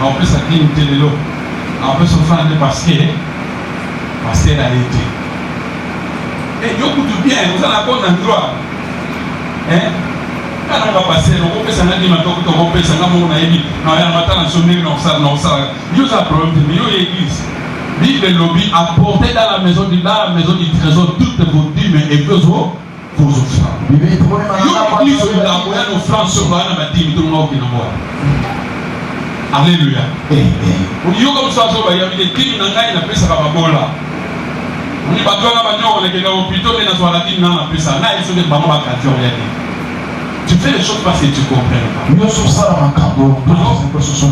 On peut s'acquitter de l'eau. On peut s'offrande parce que elle a été. Et yo tout bien, nous allons avoir un endroit. Hein? Quand on va passer, on peut s'en aller maintenant, on peut s'en aller, on a émis, on va attendre un sommet, non, ça. Il y a un problème, il y a une église. Vive le lobby, apportez dans la maison du trésor toutes vos dîmes et vos offrandes. Il y a une église où il y a une offrande sur la dîme, tout le monde qui nous voit. Alléluia. Il y a comme ça, il y a des dîmes dans la paix, ça va pas là. On y va toi là maintenant on est dans l'hôpital mais dans la dîme là on ça là ils sont des mamans à quartier tu fais les choses parce que tu comprends pas.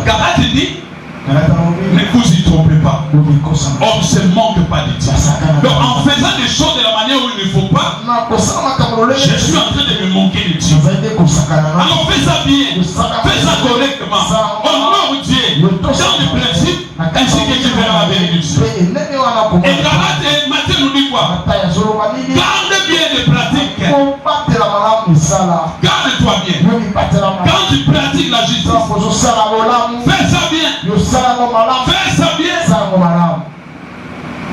Car tu dis ne vous y trompez pas. On ne se manque pas de Dieu. Donc en faisant des choses de la manière où il ne faut pas, je suis en train de me manquer de Dieu. Alors fais ça bien, fais ça correctement. Honore Dieu dans le principe ainsi que tu verras la bénédiction. Et Galate Matthieu nous dit quoi? Garde bien les pratiques. Garde-toi bien. Quand tu pratiques la justice, fais ça bien. Fais ça bien.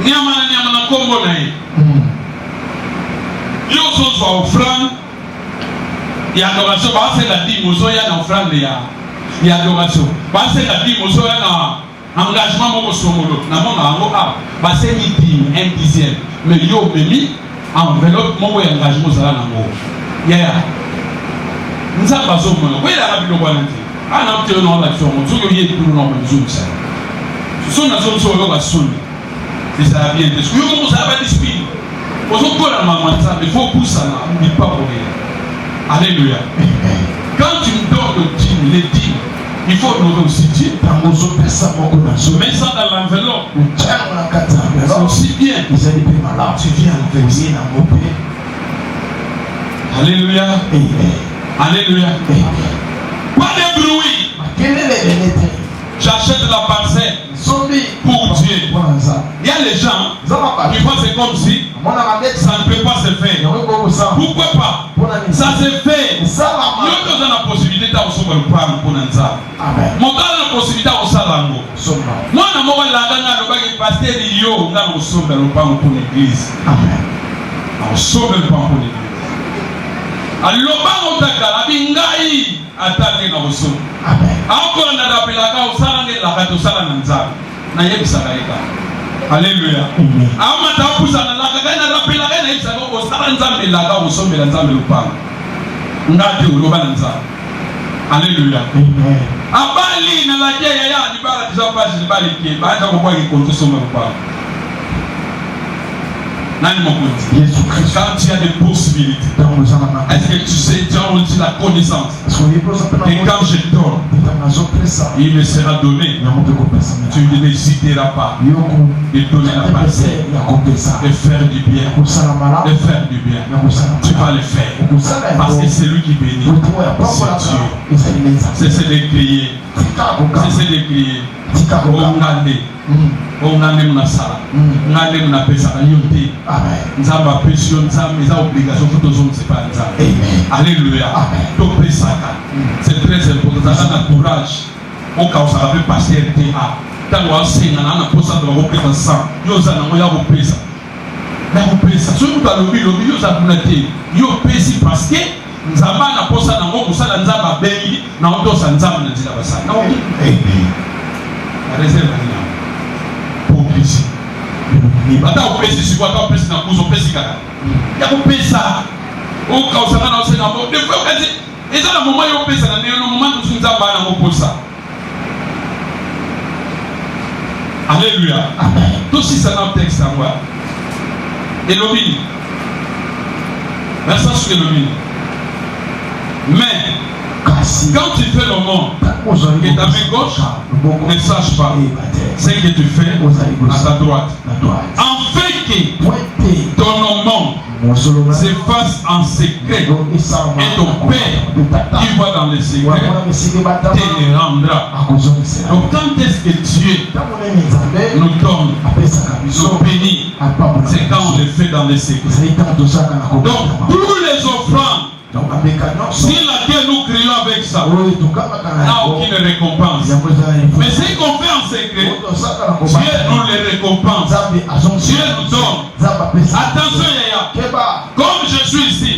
Niamana Kombo naï. Yo so offrande. Il y a adoration. C'est la dîme. Il y a une offrande. Il y a adoration. C'est la dîme. Il y a un engagement. C'est une dîme, un dixième. Mais yo, memi, enveloppe, mon engagement, ça là. Yeah. Nous avons besoin de nous. Oui, la Bible nous dit. Ah non, tu es dans l'action. Nous sommes liés pour nous besoin de ça. Ce sont les choses sur la sonne. C'est ça bien. Est-ce que vous avez l'esprit? Vous avez quoi la maman ça? Il faut pousser ça. Il ne pas pour rien. Alléluia. Quand tu me donnes le dîme, les dîmes, il faut nous aussi dire. Mets ça dans l'enveloppe. C'est aussi bien. Tu viens avec Alléluia. Alléluia. Pas de bruit. J'achète la parcelle pour Dieu. Il y a les gens qui pensent c'est comme si ça ne peut pas se faire. Pourquoi pas? Ça se fait. Nous avons la possibilité de faire le plan pour nous. Nous avons la possibilité de faire le plan. Moi, je suis pasteur de Yo, nous avons le plan pour l'église. Nous sommes le plan pour l'église. Alors, on a bingai attaqué dans le son. Encore on a rappelé la cause, ça n'est la carte, ça n'a pas na yebisa kaika. Alléluia. Ama tapusa na la carte, na rappelé la carte, ça va au sala nzambe la carte, au sommet nzambe le pan. Ngati uloba nzambe. Alléluia. Abali na la kia ya ni bala déjà pas je bali ki, ba ta ko kwa ki konto sommet le pan. Quand tu as des possibilités, est-ce que tu sais, tu as aussi la connaissance? Et quand je dors, il me sera donné. Tu n'hésiteras pas de donner la parcelle, de faire du bien, de faire du bien. Tu vas le faire. Parce que c'est lui qui bénit. C'est Dieu. Cessez de crier. Cessez de crier. Ongande munasala ngande munapesa yote nzamba pesio nzamba eza obligation pour tous on pas nzamba. Alléluia. To pesaka c'est très important na courage au cas où ça va passer TA tango asenga na posa de repesa ça yo za na ya kopesa na kopesa so mutu alobi lobi yo za kunate yo pesi parce que nzamba na posa na ngo kusala nzamba bengi na otosa nzamba na nzila basala na réserve pour plaisir. Bata opesi si bata opesi na kuzo opesi kaka. Ya kopesa. O ka osana na osena mo. De fois kasi eza na moment yo opesa na no moment tu nzamba na moposa. Alléluia. Amen. Tout si ça dans texte à moi. Elobini. Verset sur Elobini. Mais quand tu fais le monde et ta main gauche ne sache pas ce que tu fais à ta droite, afin que ton nom s'efface en secret et ton Père qui voit dans les secrets te rendra. Donc quand est-ce que Dieu nous donne, nous bénit, c'est quand on le fait dans les secrets. Donc tous les offrandes si laquelle nous crions avec ça n'a aucune récompense. Mais ce qu'on fait en secret, Dieu nous les récompense. Dieu nous donne. Attention Yaya, comme je suis ici,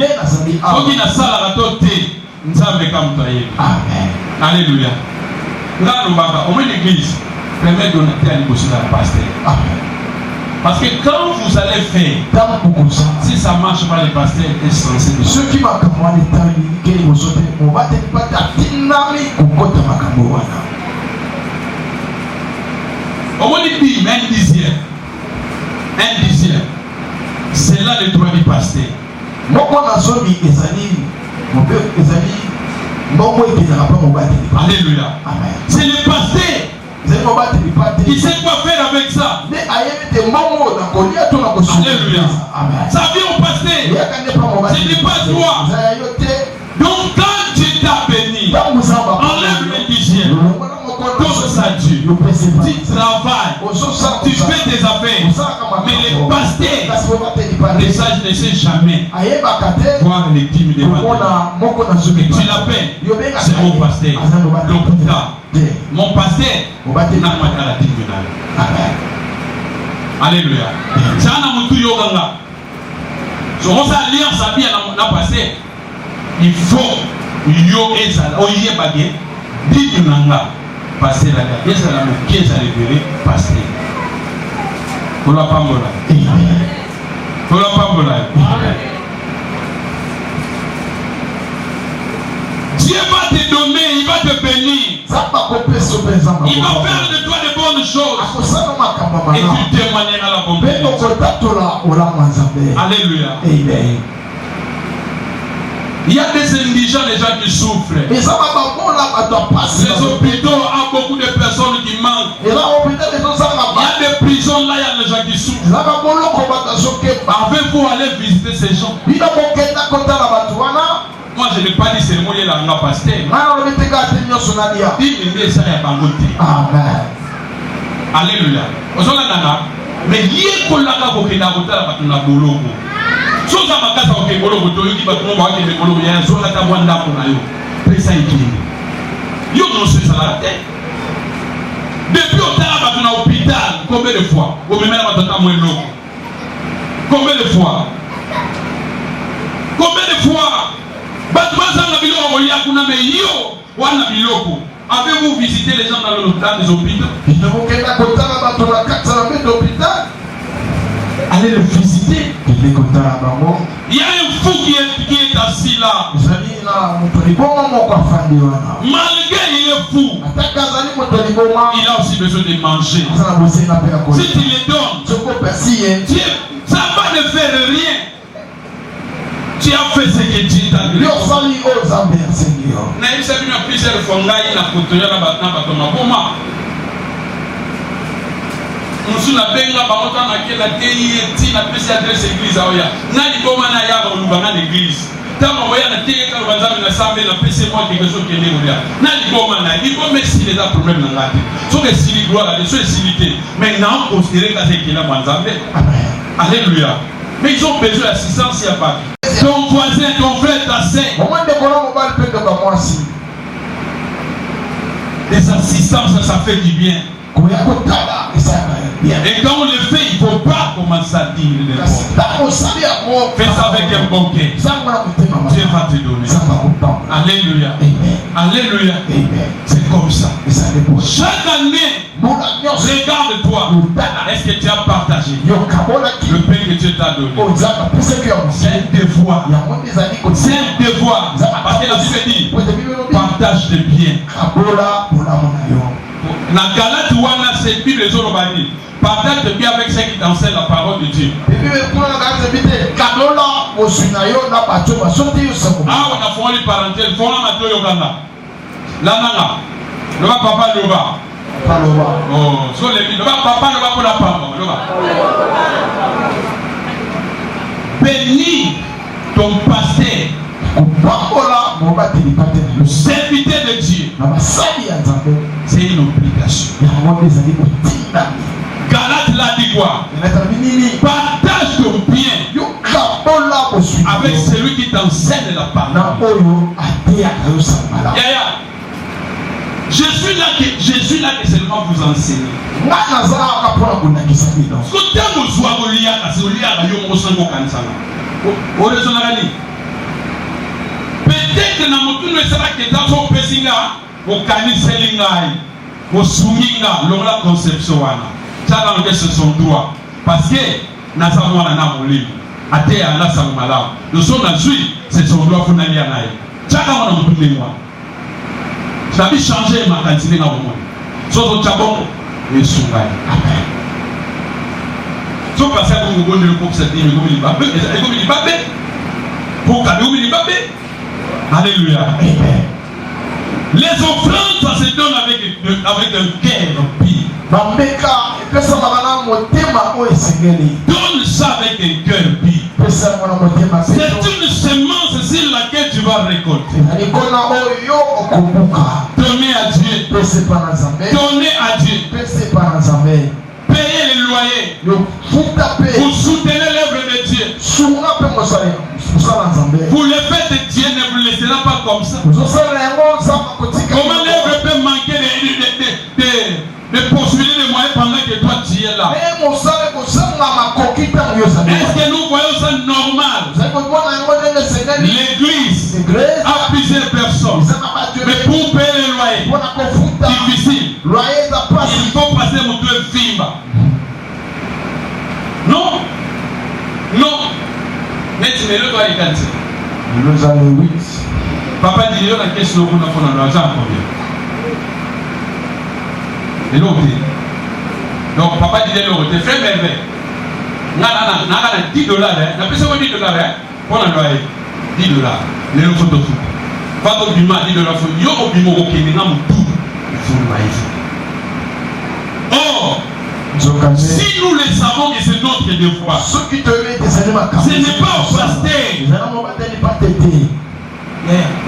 Alléluia. Là nous avons au l'église, permet de donner à la pasteur. Parce que quand vous allez faire, si ça marche pas, les pasteurs est censé de ceux qui m'ont un dixième. C'est là le droit du pasteur. Alléluia. C'est le pasteur qui sait quoi faire avec ça. Alléluia. Ça vient au pasteur. Ce n'est pas toi. Donc quand Dieu t'a béni, enlève le dixième. Donne ça à Dieu. Tu travailles. Tu fais tes affaires. Mais les pasteurs, les sages ne savent jamais voir les dîmes des pasteurs. Tu l'appelles. C'est mon pasteur. L'hôpital. Mon pasteur n'a pas la dîme. Alléluia. So on s'alliance à bien la passé. Il faut yo ezala oye bagé dit nanga passer la guerre. Est-ce la moquée ça libérer passer. Pour la pambola. Pour la pambola. Dieu va te donner, il va te bénir. Il va faire de toi de bonnes choses. Et tu témoigneras la bonté. Alléluia. Amen. Il y a des indigents, les gens qui souffrent. Les hôpitaux ont beaucoup de personnes qui manquent. Il y a des prisons là, il y a des gens qui souffrent. Avez-vous allé visiter ces gens? Moi je n'ai pas dit c'est le mot de la pasteur. Amen. Alléluia. Mais il y a des gens chose à ma casa au Kébolo, qui va tomber à Kébolo, il y a un zone à Kawanda pour la yo. Pressa et qui. Yo non c'est ça la tête. Depuis au Taraba, tu as hôpital, combien de fois? Au même là, tu as moins l'eau. Combien de fois? Combien de fois? Avez-vous visité les gens dans les hôpitaux? Allez le visiter. Il y a un fou qui est assis là. Malgré il est fou, il a aussi besoin de manger. Si tu le donnes, ça va ne faire rien. Tu as fait ce que Dieu t'a dit. Nous na benga bamota na kela TIT na pesi adresse église aoya na liboma na ya olubanga l'église tama moya na teke ka banzambe na sambe na pesi moi quelque chose qui est négolia na liboma na liboma si les problèmes na ngati so que si li gloire de so silité mais na on considérer que c'est qu'il a banzambe. Amen. Alléluia. Mais ils ont besoin d'assistance, il n'y a pas. Ton voisin, ton frère, ta sœur. Des assistances, ça fait du bien. Et quand on le fait, il ne faut pas commencer à dire les mots. Fais ça avec un bon cœur. Dieu va te donner. Alléluia. Alléluia. C'est comme ça. Chaque année, regarde-toi. Est-ce que tu as partagé le pain que Dieu t'a donné? C'est un devoir. C'est un devoir. Parce que la Bible dit partage de biens. Na Galate wana cette Bible les autres dit partage de bien avec ceux qui t'enseignent la parole de Dieu. Ah on a fait une parenthèse, on a maté yokanda. La nana, le papa loba. Oh, so le papa loba pour la papa loba. Bénis ton pasteur. Le serviteur de Dieu, c'est une obligation. Galate l'a dit quoi? Partage ton bien avec celui qui t'enseigne la parole. Je suis là que seulement vous enseignez. Peut-être que dans mon tour, sera que dans son pesinga, au caniselinga, au souminga, la conception. Ça dans lequel c'est son droit. Parce que, nous savons la namoli, à terre, là, ça m'a là. Nous sommes dans le suite, c'est son droit pour n'aller à l'aïe. Chacun a un peu de moi. Ça a changé ma quantité dans le monde. Sauf au Tchabon, et Soungaï. Amen. Sauf parce que vous avez le groupe, c'est dit, pour alléluia. Amen. Les offrandes, ça se donne avec un cœur pur. Donne ça avec un cœur pur. C'est une semence sur laquelle tu vas récolter. Donnez à Dieu. Donnez à Dieu. Payez les loyers. Vous soutenez l'œuvre de Dieu. Vous le faites de Dieu, ne vous laissera pas comme ça. Comment l'œuvre peut manquer de poursuivre les moyens pendant que toi tu es là? Est-ce que nous voyons ça normal? L'église a plusieurs personnes. Mais pour payer les loyers, difficile. Il faut passer mon deux films. Non. Non. Mais tu me le dois y cancer. Papa dit, il y a une question pour nous prendre l'argent combien? Et l'autre. Donc, papa dit, l'autre. T'es fait merveille. On a 10 $. On a plus de 10 $. Pour un loyer. 10 $. Les autres photos. Pas de bima, 10 $. Il y a un bima qui est dans mon tout. Il faut le loyer. Or, si nous le savons que c'est notre devoir, ce n'est pas au pasteur.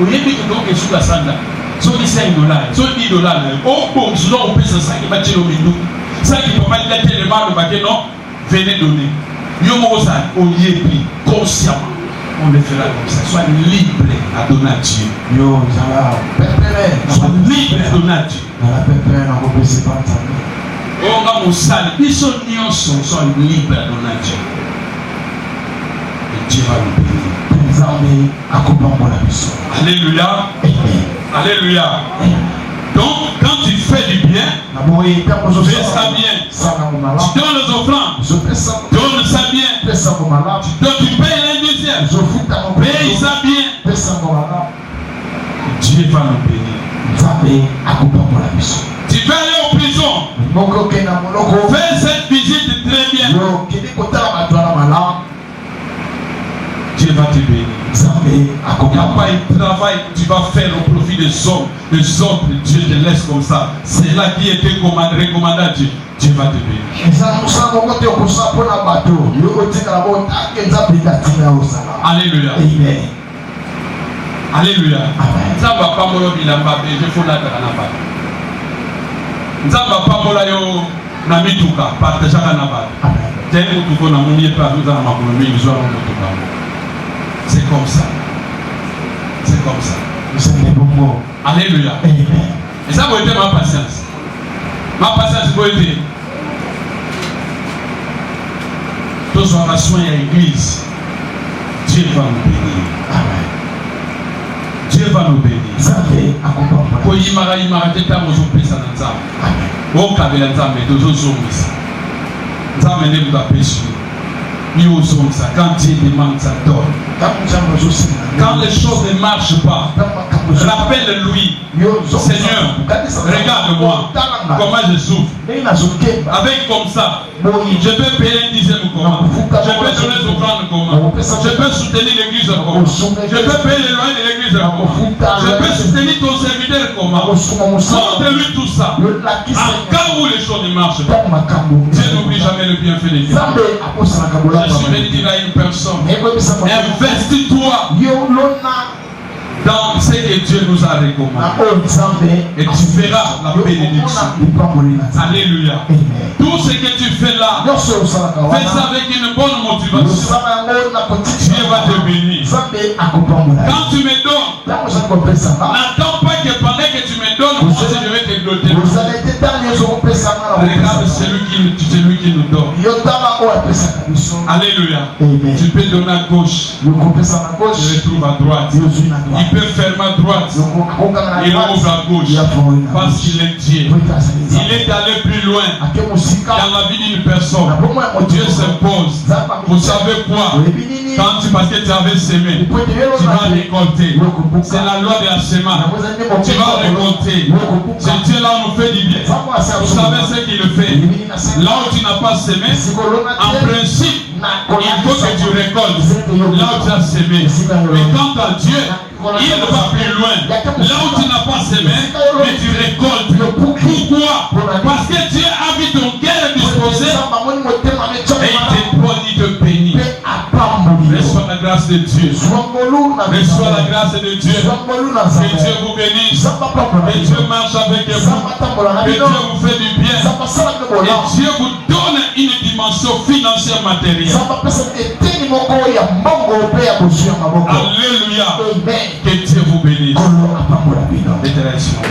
Au début, tu dois que sur la salle, sur les 5 $, sur 10 $, au bon, sinon on peut se saquer, mais tu l'as ça qui peut pas être tellement le baquet, non, venez donner. Nous, on y est pris consciemment. On le fera comme ça. Sois libre à donner à Dieu. Sois libre à donner à Dieu. Oh, mon salle, ils sont libres à donner à Dieu. Et Dieu va nous bénir. Alléluia. Alléluia. Donc, quand tu fais du bien, fais ça bien. Tu donnes les offrandes, donne ça bien. Donc, tu payes l'indiciaire, paye ça bien. Dieu va nous bénir. Tu vas aller en prison, fais cette visite très bien. Dieu va te bénir. Il n'y a pas un travail que tu vas faire au profit des hommes. Les autres, Dieu te laisse comme ça. C'est là qui était recommandé à Dieu. Dieu va te bénir. Alléluia. Alléluia. Nzamba pamolo bilamba beje fola kanaba. Nzamba pamolo yo na mituka partage kana ba. Tengo tuko na mumie pa tuza na makolo mingi zo na mituka. C'est comme ça. C'est comme ça. Alléluia. Et ça va être ma patience. Ma patience va être. Tous on a soin à l'église. Dieu va nous bénir. Amen. Dieu va nous bénir. Ko yimara teta mozo pesa na nzambe. O kabela nzambe tozo zomisa. Nzambe ne vous apêche. Quand Dieu demande, ça donne. Quand les choses ne marchent pas, rappelle-lui, Seigneur, regarde-moi, comment je souffre. Avec comme ça, je peux payer un dixième comment. Je peux donner les offrandes comment. Je peux soutenir l'église comment. Je peux payer les loyers de l'église comment. Je peux soutenir ton serviteur comment. Montre-lui tout ça. En cas où les choses ne marchent pas, Dieu n'oublie jamais le bienfait de Dieu. Je suis venu dire à une personne, investis-toi dans ce que Dieu nous a recommandé et tu verras la bénédiction. Alléluia. Tout ce que tu fais là, fais ça avec une bonne motivation. Dieu va te bénir. Quand tu me donnes, n'attends pas que pendant que tu me donnes, moi je vais te doter. Regarde celui qui nous donne. Alléluia. Tu peux donner à gauche, tu retrouves à droite. Il peut fermer à droite, il ouvre à gauche parce qu'il est Dieu. Il est allé plus loin dans la vie d'une personne. Dieu s'impose. Vous savez quoi? Parce que tu avais semé, tu vas récolter. C'est la loi de la semence. Tu vas récolter. C'est Dieu là nous fait du bien. Vous savez ce qu'il fait. Là où tu n'as pas semé, en principe, il faut que tu récoltes là où tu as semé. Mais quant à Dieu, il va plus loin. Là où tu n'as pas semé, mais tu récoltes. Pourquoi? Parce que Dieu a vu ton cœur disposé et il te bénit. Reçois la grâce de Dieu. Reçois la grâce de Dieu. Que Dieu vous bénisse. Que Dieu marche avec vous. Que Dieu vous fait du bien. Et Dieu vous donne une dimension financière matérielle. Alléluia. Que Dieu vous bénisse. L'éternel soit.